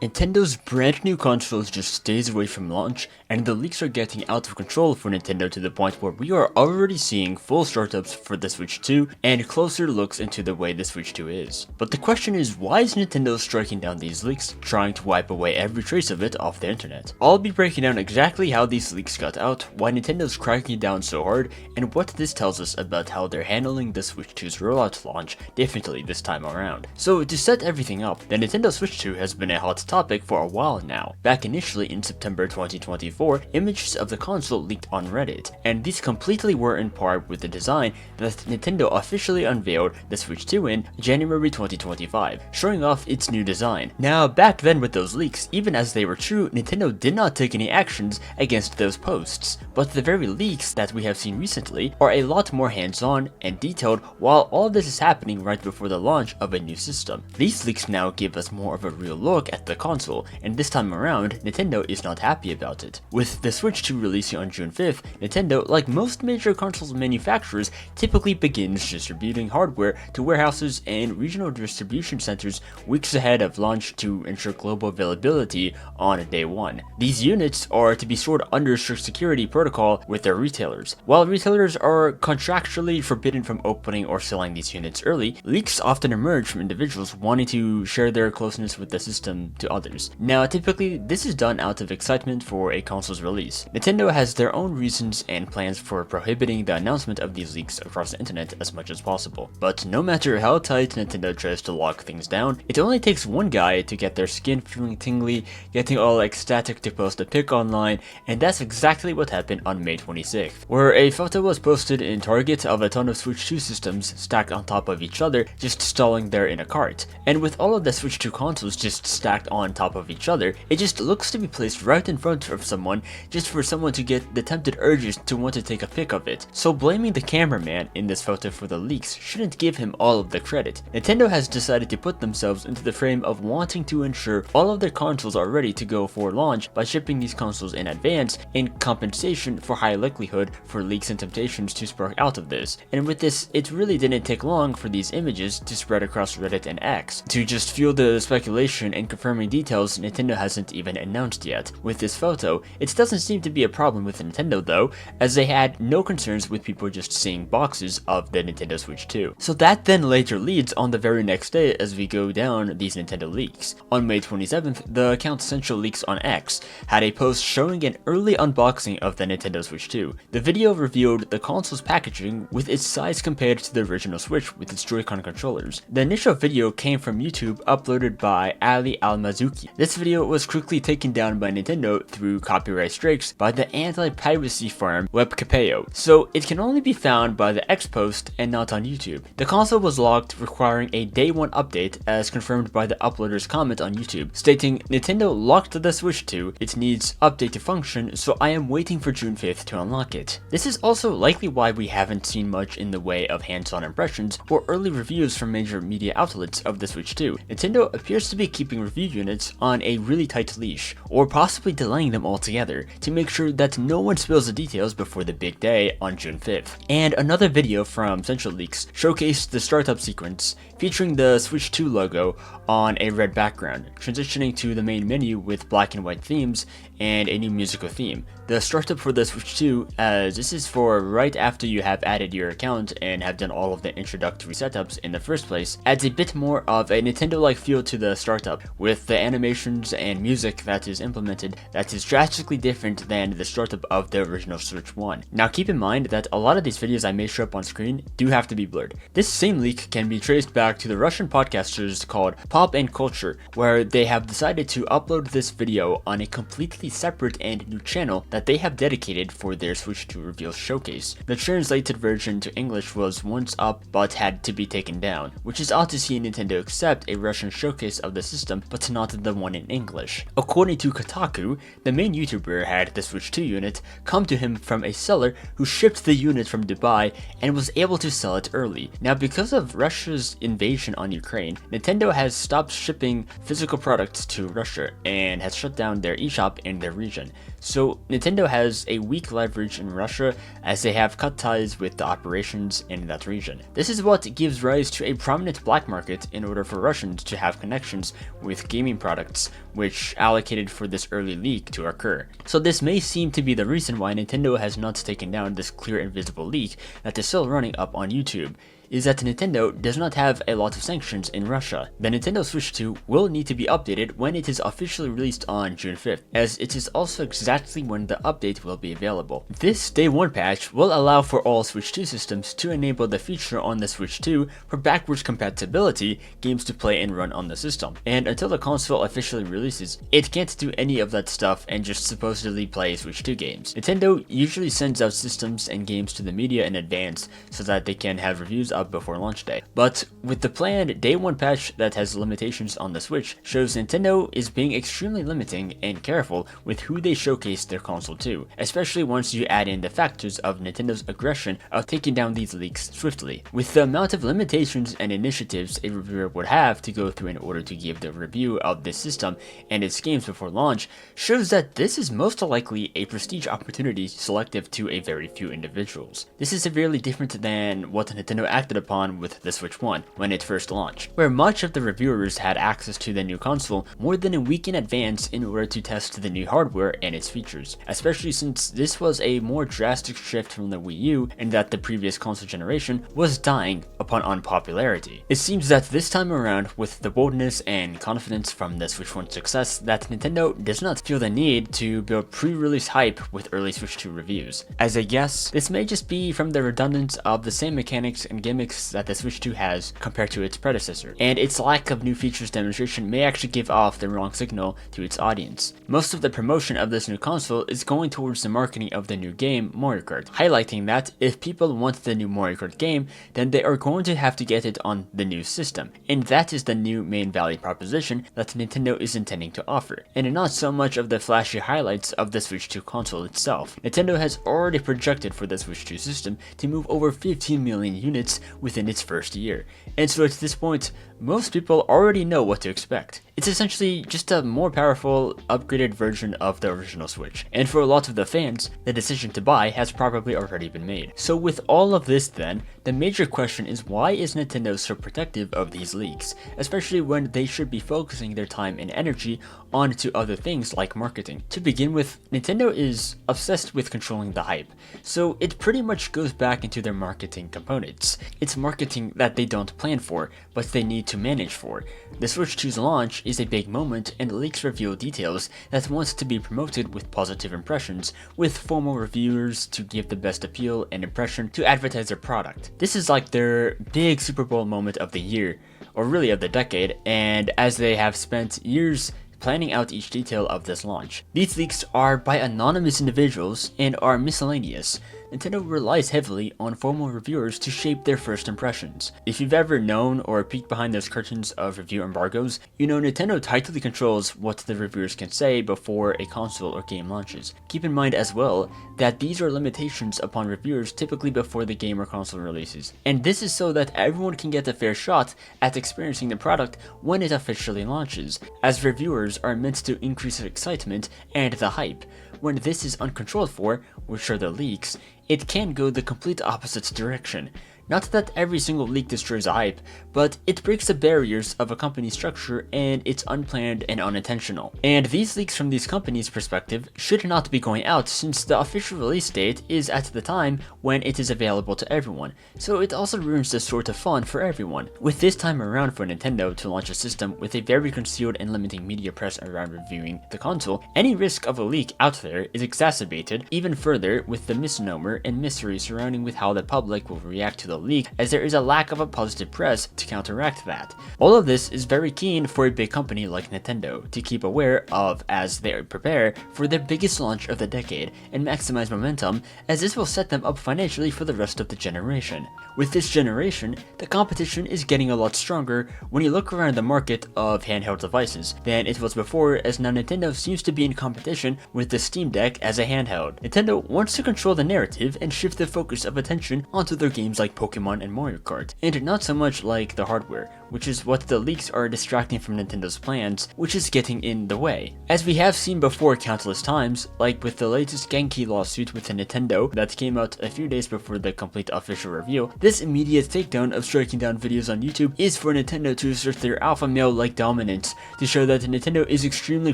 Nintendo's brand new console is just days away from launch, and the leaks are getting out of control for Nintendo to the point where we are already seeing full startups for the Switch 2 and closer looks into the way the Switch 2 is. But the question is, why is Nintendo striking down these leaks, trying to wipe away every trace of it off the internet? I'll be breaking down exactly how these leaks got out, why Nintendo's cracking down so hard, and what this tells us about how they're handling the Switch 2's rollout launch differently this time around. So to set everything up, the Nintendo Switch 2 has been a hot topic for a while now. Back initially in September 2024, images of the console leaked on Reddit, and these completely were in par with the design that Nintendo officially unveiled the Switch 2 in January 2025, showing off its new design. Now, back then with those leaks, even as they were true, Nintendo did not take any actions against those posts, but the very leaks that we have seen recently are a lot more hands-on and detailed, while all this is happening right before the launch of a new system. These leaks now give us more of a real look at the console, and this time around, Nintendo is not happy about it. With the Switch 2 releasing on June 5th, Nintendo, like most major console manufacturers, typically begins distributing hardware to warehouses and regional distribution centers weeks ahead of launch to ensure global availability on day one. These units are to be stored under strict security protocol with their retailers. While retailers are contractually forbidden from opening or selling these units early, leaks often emerge from individuals wanting to share their closeness with the system to others. Now, typically, this is done out of excitement for a console's release. Nintendo has their own reasons and plans for prohibiting the announcement of these leaks across the internet as much as possible. But no matter how tight Nintendo tries to lock things down, it only takes one guy to get their skin feeling tingly, getting all ecstatic to post a pic online, and that's exactly what happened on May 26th, where a photo was posted in Target of a ton of Switch 2 systems stacked on top of each other, just stalling there in a cart. And with all of the Switch 2 consoles just stacked on top of each other, it just looks to be placed right in front of someone just for someone to get the tempted urges to want to take a pic of it. So blaming the cameraman in this photo for the leaks shouldn't give him all of the credit. Nintendo has decided to put themselves into the frame of wanting to ensure all of their consoles are ready to go for launch by shipping these consoles in advance in compensation for high likelihood for leaks and temptations to spark out of this. And with this, it really didn't take long for these images to spread across Reddit and X to just fuel the speculation and confirming details Nintendo hasn't even announced yet. With this photo, it doesn't seem to be a problem with Nintendo though, as they had no concerns with people just seeing boxes of the Nintendo Switch 2. So that then later leads on the very next day as we go down these Nintendo leaks. On May 27th, the account Central Leaks on X had a post showing an early unboxing of the Nintendo Switch 2. The video revealed the console's packaging with its size compared to the original Switch with its Joy-Con controllers. The initial video came from YouTube, uploaded by Ali Almazuki. This video was quickly taken down by Nintendo through copyright strikes by the anti-piracy firm Webcapeo, so it can only be found by the X post and not on YouTube. The console was locked, requiring a day one update as confirmed by the uploader's comment on YouTube, stating, "Nintendo locked the Switch 2, it needs update to function, so I am waiting for June 5th to unlock it." This is also likely why we haven't seen much in the way of hands-on impressions or early reviews from major media outlets of the Switch 2. Nintendo appears to be keeping review units on a really tight leash, or possibly delaying them altogether, to make sure that no one spills the details before the big day on June 5th. And another video from Central Leaks showcased the startup sequence, featuring the Switch 2 logo on a red background, transitioning to the main menu with black and white themes and a new musical theme. The startup for the Switch 2, as this is for right after you have added your account and have done all of the introductory setups in the first place, adds a bit more of a Nintendo-like feel to the startup, with the animations and music that is implemented that is drastically different than the startup of the original Switch 1. Now keep in mind that a lot of these videos I may show up on screen do have to be blurred. This same leak can be traced back to the Russian podcasters called Pop and Culture, where they have decided to upload this video on a completely separate and new channel that they have dedicated for their Switch 2 reveal showcase. The translated version to English was once up but had to be taken down, which is odd to see Nintendo accept a Russian showcase of the system but not the one in English. According to Kotaku, the main YouTuber had the Switch 2 unit come to him from a seller who shipped the unit from Dubai and was able to sell it early. Now, because of Russia's invasion on Ukraine, Nintendo has stopped shipping physical products to Russia and has shut down their eShop in their region. So Nintendo has a weak leverage in Russia as they have cut ties with the operations in that region. This is what gives rise to a prominent black market in order for Russians to have connections with gaming gaming products, which allocated for this early leak to occur. So this may seem to be the reason why Nintendo has not taken down this clear and visible leak that is still running up on YouTube, is that Nintendo does not have a lot of sanctions in Russia. The Nintendo Switch 2 will need to be updated when it is officially released on June 5th, as it is also exactly when the update will be available. This Day 1 patch will allow for all Switch 2 systems to enable the feature on the Switch 2 for backwards compatibility games to play and run on the system. And until the console officially releases, it can't do any of that stuff and just supposedly play Switch 2 games. Nintendo usually sends out systems and games to the media in advance so that they can have reviews up before launch day. But with the planned Day 1 patch that has limitations on the Switch, shows Nintendo is being extremely limiting and careful with who they showcase their console to, especially once you add in the factors of Nintendo's aggression of taking down these leaks swiftly. With the amount of limitations and initiatives a reviewer would have to go through in order to give the review of this system and its games before launch, shows that this is most likely a prestige opportunity selective to a very few individuals. This is severely different than what Nintendo acted upon with the Switch 1 when it first launched, where much of the reviewers had access to the new console more than a week in advance in order to test the new hardware and its features, especially since this was a more drastic shift from the Wii U and that the previous console generation was dying upon unpopularity. It seems that this time around, with the boldness and confidence from the Switch 1 success, that Nintendo does not feel the need to build pre-release hype with early Switch 2 reviews. As a guess, this may just be from the redundance of the same mechanics and gimmicks that the Switch 2 has compared to its predecessor, and its lack of new features demonstration may actually give off the wrong signal to its audience. Most of the promotion of this new console is going towards the marketing of the new game Mario Kart, highlighting that if people want the new Mario Kart game, then they are going to have to get it on the new system, and that is the new main value proposition that Nintendo is intending to offer, and not so much of the flashy highlights of the Switch 2 console itself. Nintendo has already projected for the Switch 2 system to move over 15 million units within its first year, and so at this point, most people already know what to expect. It's essentially just a more powerful, upgraded version of the original Switch, and for a lot of the fans, the decision to buy has probably already been made. So with all of this then, the major question is, why is Nintendo so protective of these leaks, especially when they should be focusing their time and energy onto other things like marketing? To begin with, Nintendo is obsessed with controlling the hype, so it pretty much goes back into their marketing components. It's marketing that they don't plan for, but they need to manage for. The Switch 2's launch is a big moment, and leaks reveal details that want to be promoted with positive impressions, with formal reviewers to give the best appeal and impression to advertise their product. This is like their big Super Bowl moment of the year, or really of the decade, and as they have spent years planning out each detail of this launch. These leaks are by anonymous individuals and are miscellaneous. Nintendo relies heavily on formal reviewers to shape their first impressions. If you've ever known or peeked behind those curtains of review embargoes, you know Nintendo tightly controls what the reviewers can say before a console or game launches. Keep in mind as well that these are limitations upon reviewers typically before the game or console releases, and this is so that everyone can get a fair shot at experiencing the product when it officially launches, as reviewers are meant to increase excitement and the hype. When this is uncontrolled for, which are the leaks, it can go the complete opposite direction. Not that every single leak destroys a hype, but it breaks the barriers of a company's structure and it's unplanned and unintentional. And these leaks from these companies' perspective should not be going out since the official release date is at the time when it is available to everyone, so it also ruins the sort of fun for everyone. With this time around for Nintendo to launch a system with a very concealed and limiting media press around reviewing the console, any risk of a leak out there is exacerbated even further with the misnomer and mystery surrounding with how the public will react to the leak, as there is a lack of a positive press to counteract that. All of this is very keen for a big company like Nintendo to keep aware of as they prepare for their biggest launch of the decade and maximize momentum, as this will set them up financially for the rest of the generation. With this generation, the competition is getting a lot stronger when you look around the market of handheld devices than it was before, as now Nintendo seems to be in competition with the Steam Deck as a handheld. Nintendo wants to control the narrative and shift the focus of attention onto their games like Pokemon and Mario Kart, and not so much like the hardware, which is what the leaks are distracting from Nintendo's plans, which is getting in the way. As we have seen before countless times, like with the latest Genki lawsuit with Nintendo that came out a few days before the complete official review, this immediate takedown of striking down videos on YouTube is for Nintendo to assert their alpha male-like dominance, to show that Nintendo is extremely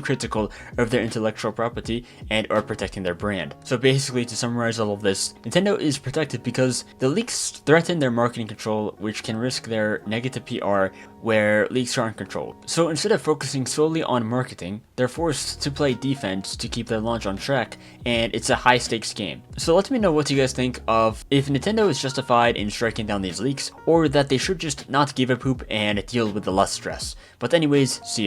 critical of their intellectual property and are protecting their brand. So basically, to summarize all of this, Nintendo is protected because the leaks threaten their marketing control, which can risk their negative PR where leaks aren't controlled. So instead of focusing solely on marketing, they're forced to play defense to keep their launch on track, and it's a high stakes game. So let me know what you guys think of if Nintendo is justified in striking down these leaks, or that they should just not give a poop and deal with the less stress. But anyways, see ya.